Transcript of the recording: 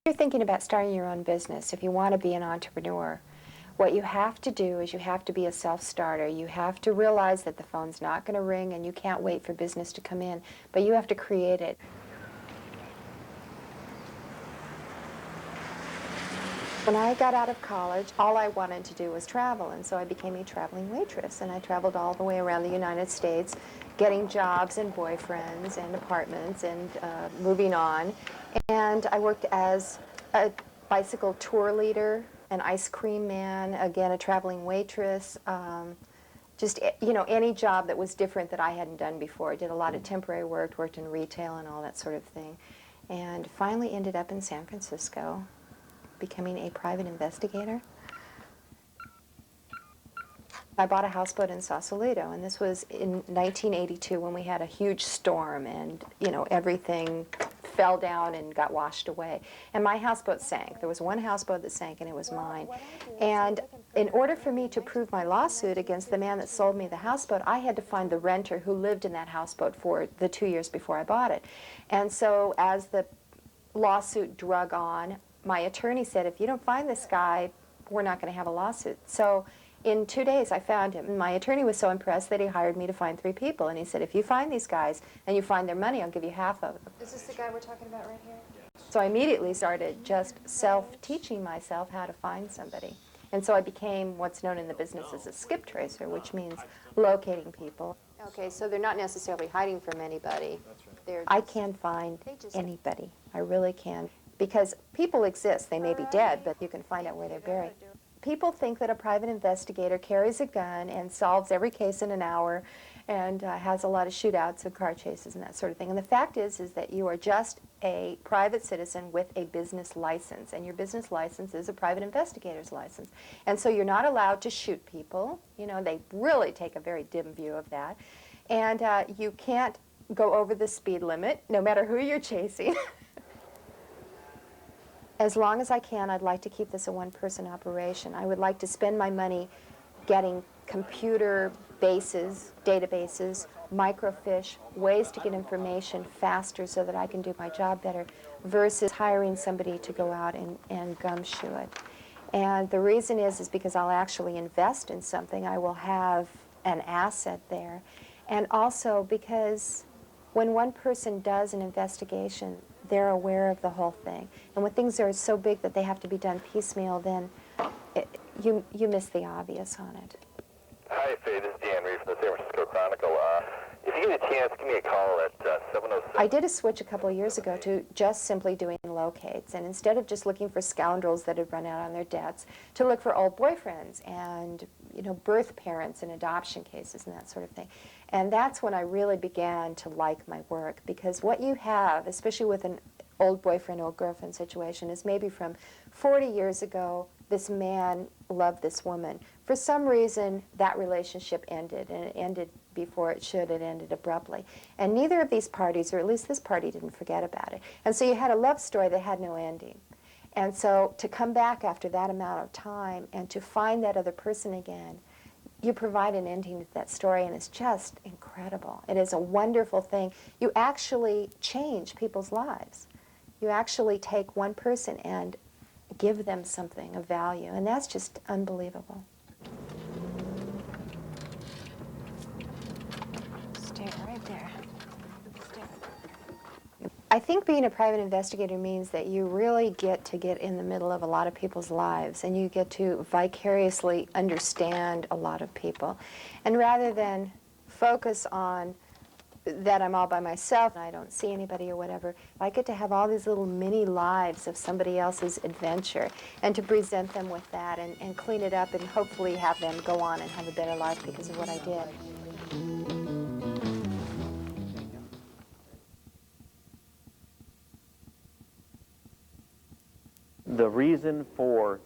If you're thinking about starting your own business, if you want to be an entrepreneur, what you have to do is you have to be a self-starter. You have to realize that the phone's not going to ring and you can't wait for business to come in, but you have to create it. When I got out of college, all I wanted to do was travel, and so I became a traveling waitress, and I traveled all the way around the United States, getting jobs and boyfriends and apartments and moving on. And I worked as a bicycle tour leader, an ice cream man, again, a traveling waitress, just, you know, any job that was different that I hadn't done before. I did a lot of temporary work, worked in retail and all that sort of thing, and finally ended up in San Francisco, becoming a private investigator. I bought a houseboat in Sausalito, and this was in 1982 when we had a huge storm and, you know, everything fell down and got washed away. And my houseboat sank. There was one houseboat that sank, and it was mine. And in order for me to prove my lawsuit against the man that sold me the houseboat, I had to find the renter who lived in that houseboat for the 2 years before I bought it. And so as the lawsuit drug on, my attorney said, if you don't find this guy, we're not going to have a lawsuit. So in 2 days, I found him. My attorney was so impressed that he hired me to find 3 people. And he said, if you find these guys and you find their money, I'll give you half of them. Is this the guy we're talking about right here? So I immediately started just self-teaching myself how to find somebody. And so I became what's known in the business as a skip tracer, which means locating people. Okay, so they're not necessarily hiding from anybody. I can find anybody. I really can. Because people exist. They may be dead, but you can find out where they're buried. People think that a private investigator carries a gun and solves every case in an hour and has a lot of shootouts and car chases and that sort of thing. And the fact is that you are just a private citizen with a business license. And your business license is a private investigator's license. And so you're not allowed to shoot people. You know, they really take a very dim view of that. And you can't go over the speed limit, no matter who you're chasing. As long as I can, I'd like to keep this a one-person operation. I would like to spend my money getting computer bases, databases, microfiche, ways to get information faster so that I can do my job better, versus hiring somebody to go out and gumshoe it. And the reason is because I'll actually invest in something. I will have an asset there. And also because when one person does an investigation, they're aware of the whole thing. And when things are so big that they have to be done piecemeal, then you miss the obvious on it. Hi, Faye. This is Dan Reed from the San Francisco Chronicle. If you get a chance, give me a call at 707. I did a switch a couple of years ago to just simply doing locates. And instead of just looking for scoundrels that had run out on their debts, to look for old boyfriends and, you know, birth parents and adoption cases and that sort of thing. And that's when I really began to like my work, because what you have, especially with an old boyfriend, old girlfriend situation, is maybe from 40 years ago, this man loved this woman. For some reason, that relationship ended, and it ended before it should. It ended abruptly. And neither of these parties, or at least this party, didn't forget about it. And so you had a love story that had no ending. And so to come back after that amount of time and to find that other person again, you provide an ending to that story, and it's just incredible. It is a wonderful thing. You actually change people's lives. You actually take one person and give them something of value, and that's just unbelievable. Stay right there. Stay. I think being a private investigator means that you really get to get in the middle of a lot of people's lives, and you get to vicariously understand a lot of people. And rather than focus on that I'm all by myself and I don't see anybody or whatever, I get to have all these little mini lives of somebody else's adventure, and to present them with that and clean it up and hopefully have them go on and have a better life because of what I did. The reason for